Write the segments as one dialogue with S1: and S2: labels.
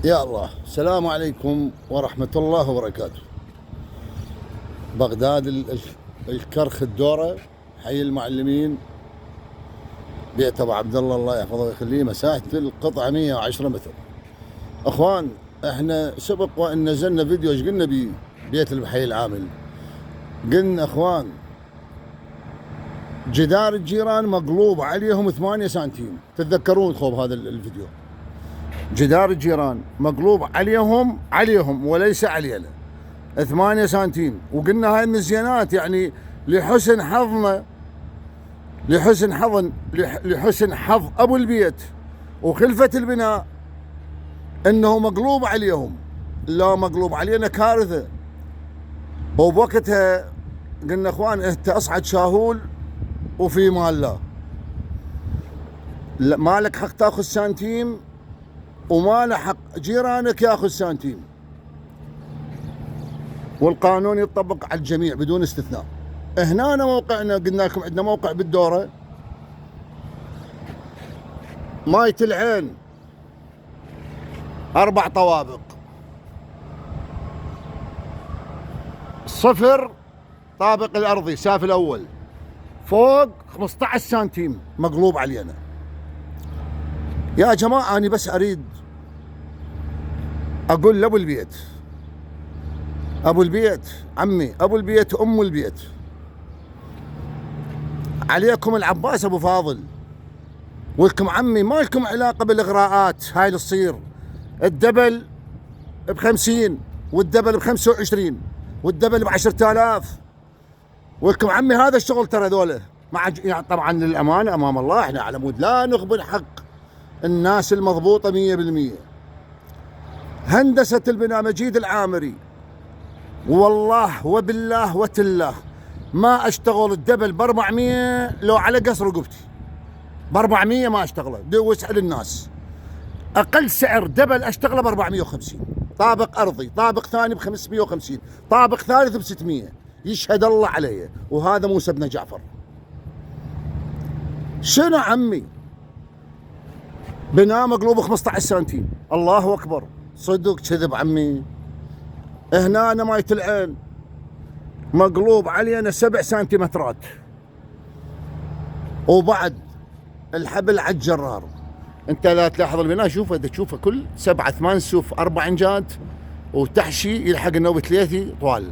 S1: يا الله، السلام عليكم ورحمة الله وبركاته. بغداد الكرخ الدورة، حي المعلمين، بيت ابو عبد الله يحفظه ويخليه، مساحة القطعة 110 متر. اخوان، احنا سبق وان نزلنا فيديو ايش قلنا بيت الحي العامل. قلنا اخوان، جدار الجيران مقلوب عليهم 8 سنتيم. تتذكرون خوب هذا الفيديو؟ جدار الجيران مقلوب عليهم وليس علينا 8 سنتيم. وقلنا هاي من الزينات، يعني لحسن حظ ابو البيت وخلفة البناء انه مقلوب عليهم. لا، مقلوب علينا كارثة. وبوقتها قلنا اخوان، انت اصعد شاهول وفي مال لا ما لك حق تاخذ سنتيم، وما له حق جيرانك ياخذ سنتيم. والقانون يطبق على الجميع بدون استثناء. هنا موقعنا، قلنا لكم عندنا موقع بالدورة، ماية العين 4 طوابق، 0 طابق الأرضي سافل الأول، فوق 15 سنتيم مقلوب علينا. يا جماعة، أنا بس أريد أقول لأبو البيت، أبو البيت عمي، أبو البيت أم البيت، عليكم العباس أبو فاضل، ولكم عمي ما لكم علاقة بالإغراءات هاي اللي تصير. الدبل ب50 والدبل ب25 والدبل ب10,000. ولكم عمي هذا الشغل ترى ذولا مع يعني طبعا للأمانة أمام الله احنا على مود لا نغبن حق الناس المضبوطة 100%. هندسة البناء مجيد العامري، والله وبالله وتالله ما اشتغل الدبل ب400 لو على قصر رقبتي. ب400 ما اشتغله، واسأل الناس. اقل سعر دبل اشتغله ب450، طابق ارضي، طابق ثاني ب550، طابق ثالث ب600. يشهد الله علي، وهذا موسى بن جعفر. شنو عمي؟ بناء مقلوب 15 سنتيم. الله اكبر، صدق كذب عمي. هنا ماية العين مقلوب علينا 7 سنتيمترات، وبعد الحبل على الجرار. انت لا تلاحظ البناء، شوفه تشوفه كل 7 8 سوف 4 عنجات، وتحشي يلحق النوبة 3 طوال.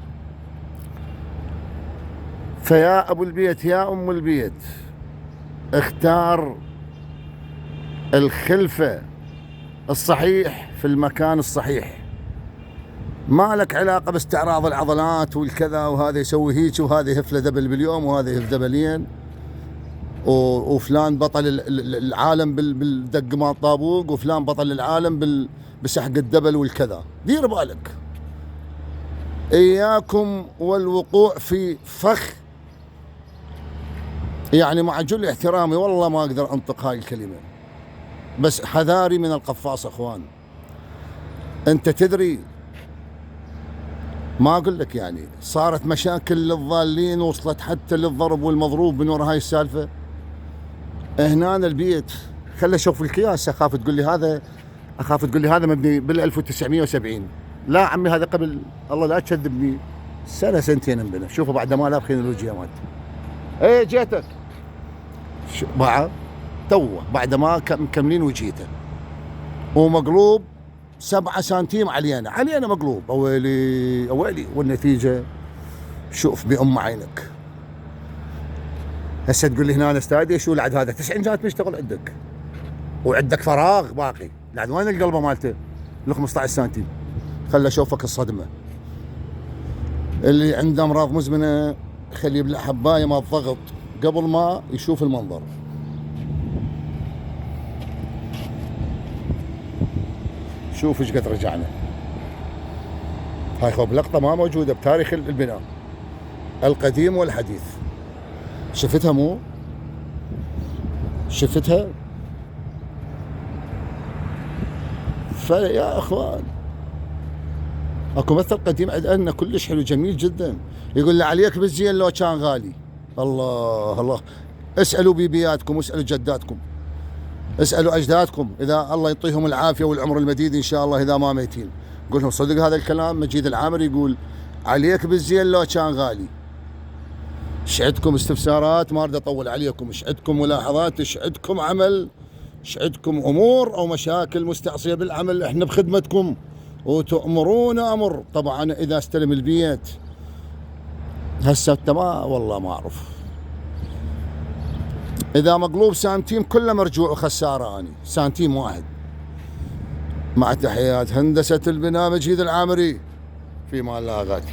S1: فيا ابو البيت يا ام البيت، اختار الخلفة الصحيح في المكان الصحيح. ما لك علاقة باستعراض العضلات والكذا، وهذا يسوي هيك وهذا يهف له دبل باليوم وهذا يهف دبلين، وفلان بطل العالم بالدق مال الطابوق، وفلان بطل العالم بسحق الدبل والكذا. دير بالك، اياكم والوقوع في فخ. يعني مع جل احترامي والله ما اقدر انطق هاي الكلمة، بس حذاري من القفاص اخوان. انت تدري، ما اقول لك يعني صارت مشاكل للضالين، وصلت حتى للضرب والمضروب من وراء هاي السالفه. هنا البيت خلي اشوف القياس، اخاف تقول لي هذا مبني بال 1970. لا عمي، هذا قبل، الله لا تكذبني، سنه سنتين انبنى. شوفوا بعد ما لابخين الوجيامات. ايه جيتك توه بعد ما مكملين وجيته، ومقلوب 7 سنتيم علينا مقلوب. اويلي والنتيجة شوف بأم عينك. هسه تقول لي هنا استادي شو العد هذا 9 جات مشتغل عندك، وعندك فراغ باقي. العد وين القلبة مالته ال 15 سنتيم؟ خلي اشوفك الصدمة. اللي عنده امراض مزمنة خليه يبلع حباية مال الضغط قبل ما يشوف المنظر. شوف ايش قد رجعنا. هاي خوب لقطة ما موجودة بتاريخ البناء القديم والحديث. شفتها مو؟ شفتها؟ فيا اخوان، اكو مثل قديم عندنا كلش حلو جميل جدا، يقول لي عليك بالزين لو كان غالي. الله الله، اسألوا بيبياتكم واسألوا جداتكم. اسألوا أجدادكم إذا الله يعطيهم العافية والعمر المديد إن شاء الله إذا ما ميتين، قول لهم صدق هذا الكلام. مجيد العامري يقول عليك بالزين لو كان غالي. ايش عندكم استفسارات؟ ما اريد اطول عليكم. ايش عندكم ملاحظات؟ ايش عندكم عمل؟ ايش عندكم امور او مشاكل مستعصيه بالعمل؟ احنا بخدمتكم وتأمرون امر. طبعا اذا استلم البيت هسه انت ما والله ما اعرف. اذا مقلوب سانتيم كله مرجوع وخساره، اني سانتيم واحد. مع تحيات هندسه البناء مجيد العامري، في مال الله غاتي.